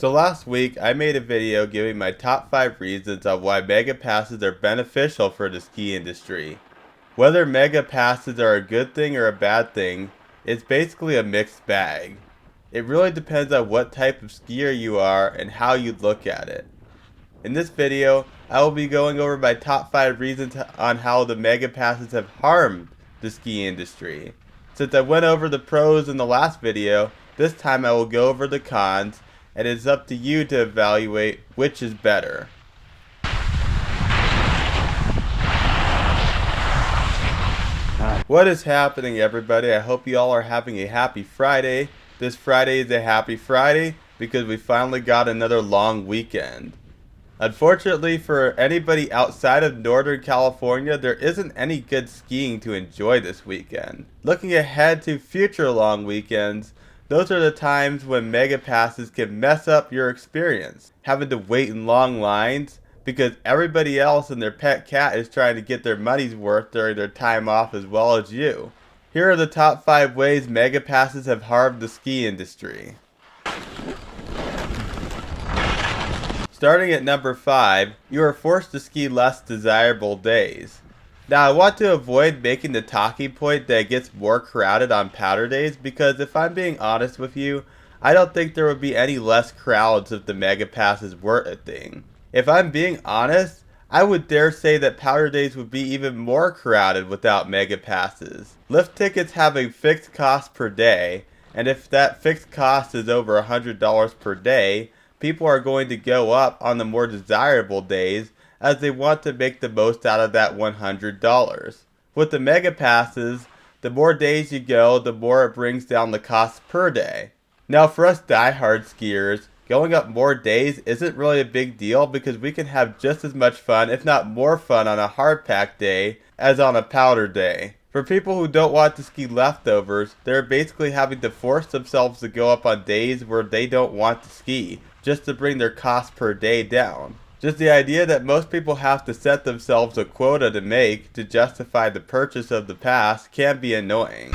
So last week, I made a video giving my top 5 reasons on why mega passes are beneficial for the ski industry. Whether mega passes are a good thing or a bad thing, it's basically a mixed bag. It really depends on what type of skier you are and how you look at it. In this video, I will be going over my top 5 reasons on how the mega passes have harmed the ski industry. Since I went over the pros in the last video, this time I will go over the cons, and it's up to you to evaluate which is better. What is happening, everybody? I hope you all are having a happy Friday. This Friday is a happy Friday because we finally got another long weekend. Unfortunately for anybody outside of Northern California, there isn't any good skiing to enjoy this weekend. Looking ahead to future long weekends, those are the times when mega passes can mess up your experience. Having to wait in long lines because everybody else and their pet cat is trying to get their money's worth during their time off as well as you. Here are the top 5 ways mega passes have harmed the ski industry. Starting at number 5, you are forced to ski less desirable days. Now I want to avoid making the talking point that it gets more crowded on powder days because if I'm being honest with you, I don't think there would be any less crowds if the mega passes weren't a thing. If I'm being honest, I would dare say that powder days would be even more crowded without mega passes. Lift tickets have a fixed cost per day, and if that fixed cost is over $100 per day, people are going to go up on the more desirable days as they want to make the most out of that $100. With the mega passes, the more days you go, the more it brings down the cost per day. Now for us diehard skiers, going up more days isn't really a big deal because we can have just as much fun, if not more fun, on a hard pack day as on a powder day. For people who don't want to ski leftovers, they're basically having to force themselves to go up on days where they don't want to ski, just to bring their cost per day down. Just the idea that most people have to set themselves a quota to make to justify the purchase of the pass can be annoying.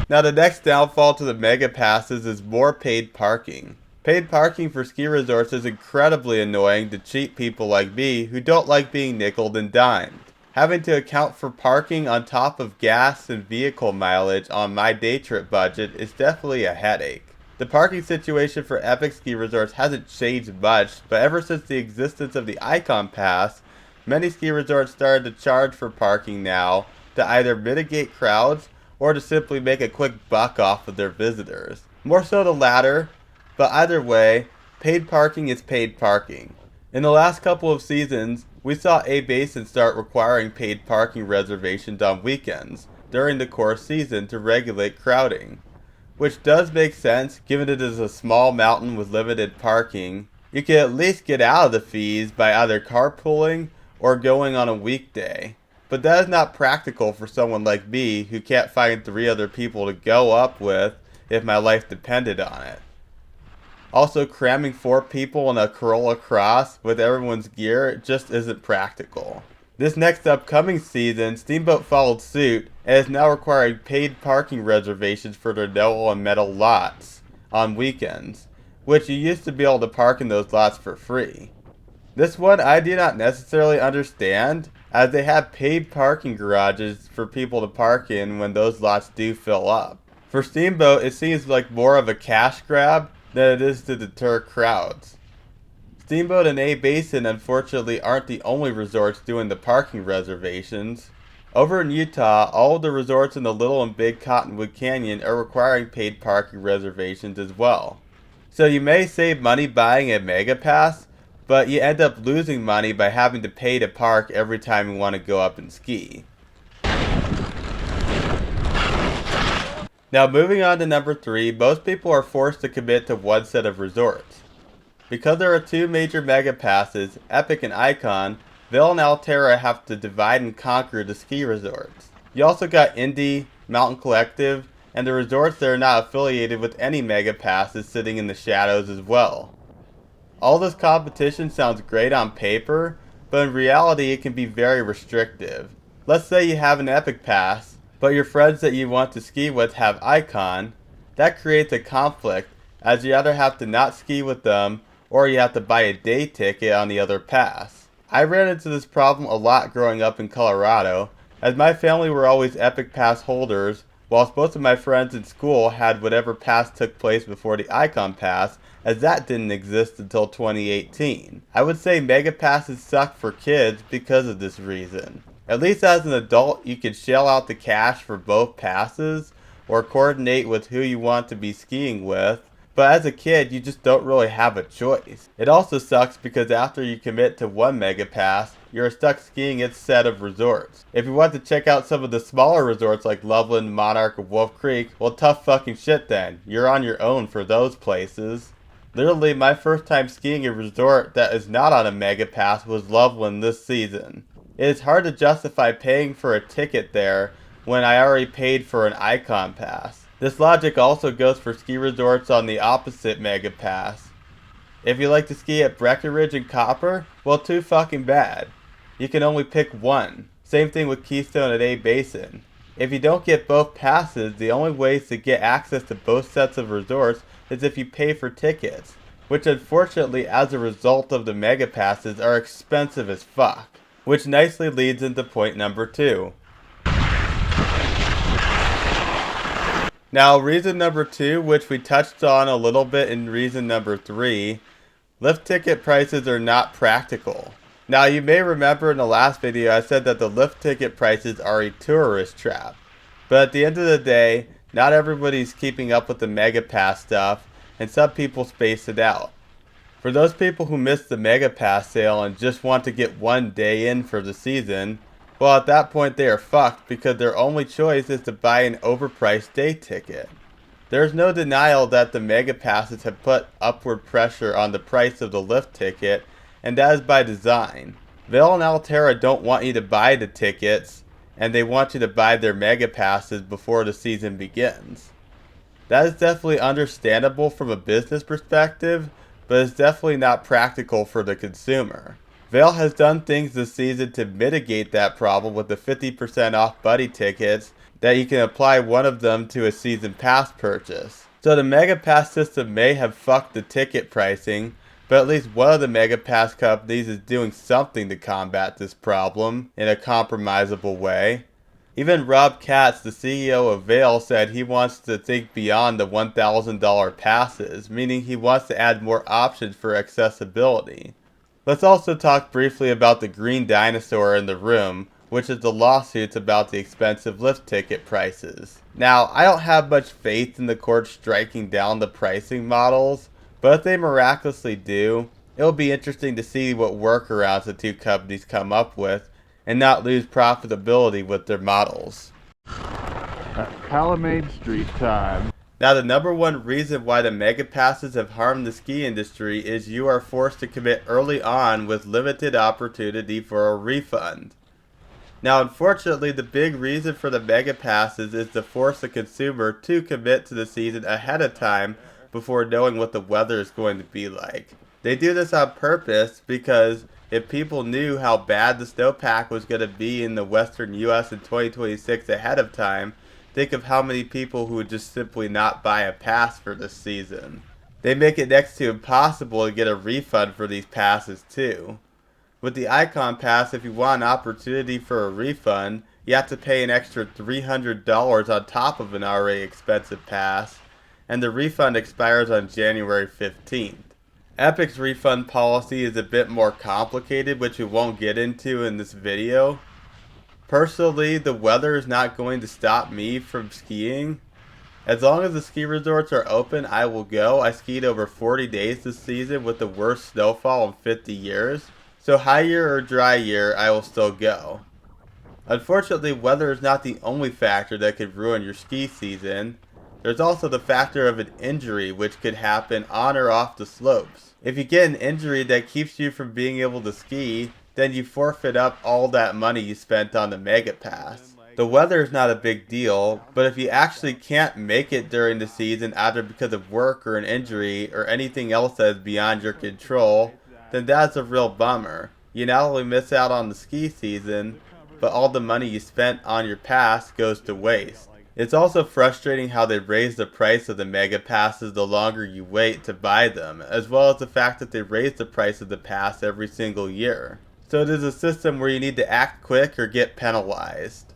Now the next downfall to the mega passes is more paid parking. Paid parking for ski resorts is incredibly annoying to cheap people like me who don't like being nickeled and dimed. Having to account for parking on top of gas and vehicle mileage on my day trip budget is definitely a headache. The parking situation for Epic ski resorts hasn't changed much, but ever since the existence of the Ikon Pass, many ski resorts started to charge for parking now to either mitigate crowds or to simply make a quick buck off of their visitors. More so the latter, but either way, paid parking is paid parking. In the last couple of seasons, we saw A-Basin start requiring paid parking reservations on weekends during the course season to regulate crowding. Which does make sense given it is a small mountain with limited parking. You can at least get out of the fees by either carpooling or going on a weekday. But that is not practical for someone like me who can't find 3 other people to go up with if my life depended on it. Also, cramming 4 people in a Corolla Cross with everyone's gear just isn't practical. This next upcoming season, Steamboat followed suit and is now requiring paid parking reservations for their NOAA and metal lots on weekends, which you used to be able to park in those lots for free. This one I do not necessarily understand, as they have paid parking garages for people to park in when those lots do fill up. For Steamboat, it seems like more of a cash grab than it is to deter crowds. Steamboat and A-Basin unfortunately aren't the only resorts doing the parking reservations. Over in Utah, all of the resorts in the Little and Big Cottonwood Canyon are requiring paid parking reservations as well. So you may save money buying a mega pass, but you end up losing money by having to pay to park every time you want to go up and ski. Now moving on to number 3, most people are forced to commit to one set of resorts. Because there are 2 major mega passes, Epic and Ikon, Vail and Altera have to divide and conquer the ski resorts. You also got Indy, Mountain Collective, and the resorts that are not affiliated with any mega passes sitting in the shadows as well. All this competition sounds great on paper, but in reality it can be very restrictive. Let's say you have an Epic Pass, but your friends that you want to ski with have Ikon, That creates a conflict, as you either have to not ski with them, or you have to buy a day ticket on the other pass. I ran into this problem a lot growing up in Colorado, as my family were always Epic Pass holders, whilst most of my friends in school had whatever pass took place before the Ikon Pass, as that didn't exist until 2018. I would say Mega Passes suck for kids because of this reason. At least as an adult, you can shell out the cash for both passes, or coordinate with who you want to be skiing with, but as a kid, you just don't really have a choice. It also sucks because after you commit to one Mega Pass, you're stuck skiing its set of resorts. If you want to check out some of the smaller resorts like Loveland, Monarch, or Wolf Creek, well, tough fucking shit then. You're on your own for those places. Literally, my first time skiing a resort that is not on a Mega Pass was Loveland this season. It is hard to justify paying for a ticket there when I already paid for an Ikon Pass. This logic also goes for ski resorts on the opposite Mega Pass. If you like to ski at Breckenridge and Copper, well, too fucking bad. You can only pick one. Same thing with Keystone at A Basin. If you don't get both passes, the only ways to get access to both sets of resorts is if you pay for tickets, which unfortunately as a result of the Mega Passes are expensive as fuck. Which nicely leads into point number 2. Now, reason number 2, which we touched on a little bit in reason number 3, lift ticket prices are not practical. Now, you may remember in the last video I said that the lift ticket prices are a tourist trap. But at the end of the day, not everybody's keeping up with the Mega Pass stuff, and some people space it out. For those people who missed the Mega Pass sale and just want to get one day in for the season, well, at that point they are fucked because their only choice is to buy an overpriced day ticket. There's no denial that the Mega Passes have put upward pressure on the price of the lift ticket, and that is by design. Vail and Altera don't want you to buy the tickets, and they want you to buy their Mega Passes before the season begins. That is definitely understandable from a business perspective, but it's definitely not practical for the consumer. Vail has done things this season to mitigate that problem with the 50% off buddy tickets that you can apply one of them to a season pass purchase. So the Mega Pass system may have fucked the ticket pricing, but at least one of the Mega Pass companies is doing something to combat this problem in a compromisable way. Even Rob Katz, the CEO of Vail, said he wants to think beyond the $1,000 passes, meaning he wants to add more options for accessibility. Let's also talk briefly about the green dinosaur in the room, which is the lawsuits about the expensive lift ticket prices. Now, I don't have much faith in the court striking down the pricing models, but if they miraculously do, it'll be interesting to see what workarounds the two companies come up with and not lose profitability with their models. Calamade Street time. Now, the number one reason why the Mega Passes have harmed the ski industry is you are forced to commit early on with limited opportunity for a refund. Now, unfortunately, the big reason for the Mega Passes is to force the consumer to commit to the season ahead of time before knowing what the weather is going to be like. They do this on purpose because if people knew how bad the snowpack was going to be in the western US in 2026 ahead of time, think of how many people who would just simply not buy a pass for this season. They make it next to impossible to get a refund for these passes too. With the Ikon Pass, if you want an opportunity for a refund, you have to pay an extra $300 on top of an already expensive pass, and the refund expires on January 15th. Epic's refund policy is a bit more complicated, which we won't get into in this video. Personally, the weather is not going to stop me from skiing. As long as the ski resorts are open, I will go. I skied over 40 days this season with the worst snowfall in 50 years. So high year or dry year, I will still go. Unfortunately, weather is not the only factor that could ruin your ski season. There's also the factor of an injury which could happen on or off the slopes. If you get an injury that keeps you from being able to ski, then you forfeit up all that money you spent on the Mega Pass. The weather is not a big deal, but if you actually can't make it during the season either because of work or an injury or anything else that is beyond your control, then that's a real bummer. You not only miss out on the ski season, but all the money you spent on your pass goes to waste. It's also frustrating how they raise the price of the mega passes the longer you wait to buy them, as well as the fact that they raise the price of the pass every single year. So it is a system where you need to act quick or get penalized.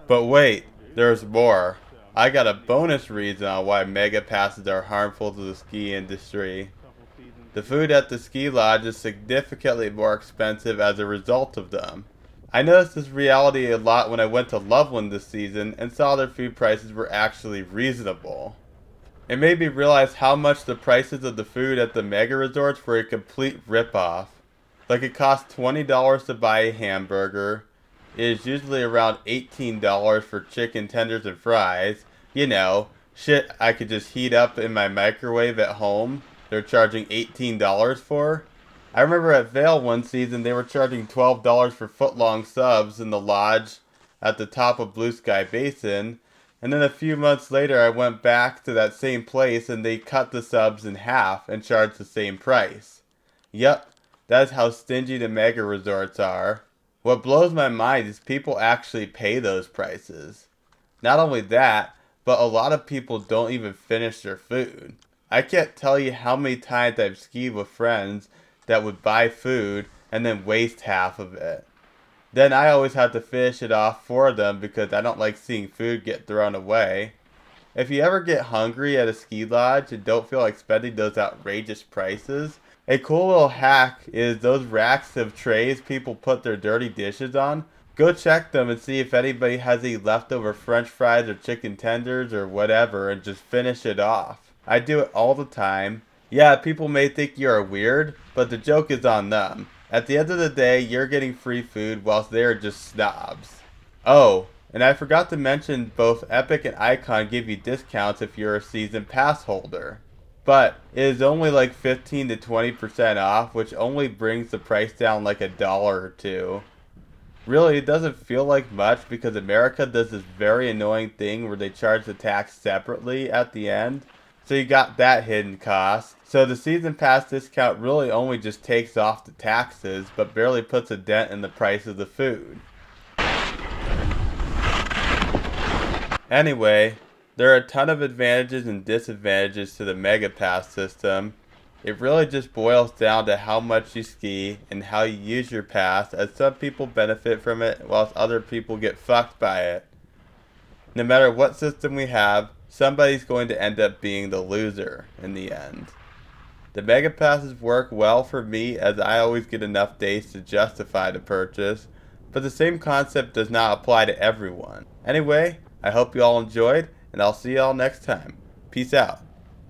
But wait, there's more. I got a bonus reason on why mega passes are harmful to the ski industry. The food at the ski lodge is significantly more expensive as a result of them. I noticed this reality a lot when I went to Loveland this season and saw their food prices were actually reasonable. It made me realize how much the prices of the food at the mega resorts were a complete ripoff. Like it costs $20 to buy a hamburger. It is usually around $18 for chicken tenders and fries. You know, shit I could just heat up in my microwave at home. They're charging $18 for. I remember at Vail one season they were charging $12 for footlong subs in the lodge at the top of Blue Sky Basin, and then a few months later I went back to that same place and they cut the subs in half and charged the same price. Yep, that's how stingy the mega resorts are. What blows my mind is people actually pay those prices. Not only that, but a lot of people don't even finish their food. I can't tell you how many times I've skied with friends that would buy food and then waste half of it. Then I always have to finish it off for them because I don't like seeing food get thrown away. If you ever get hungry at a ski lodge and don't feel like spending those outrageous prices, a cool little hack is those racks of trays people put their dirty dishes on. Go check them and see if anybody has any leftover french fries or chicken tenders or whatever and just finish it off. I do it all the time. Yeah, people may think you're weird, but the joke is on them. At the end of the day, you're getting free food whilst they're just snobs. Oh, and I forgot to mention both Epic and Ikon give you discounts if you're a season pass holder. But it is only like 15 to 20% off, which only brings the price down like $1 or $2. Really, it doesn't feel like much because America does this very annoying thing where they charge the tax separately at the end. So you got that hidden cost. So the season pass discount really only just takes off the taxes, but barely puts a dent in the price of the food. Anyway, there are a ton of advantages and disadvantages to the Mega Pass system. It really just boils down to how much you ski and how you use your pass, as some people benefit from it whilst other people get fucked by it. No matter what system we have, somebody's going to end up being the loser in the end. The Mega Passes work well for me as I always get enough days to justify the purchase, but the same concept does not apply to everyone. Anyway, I hope you all enjoyed, and I'll see you all next time. Peace out.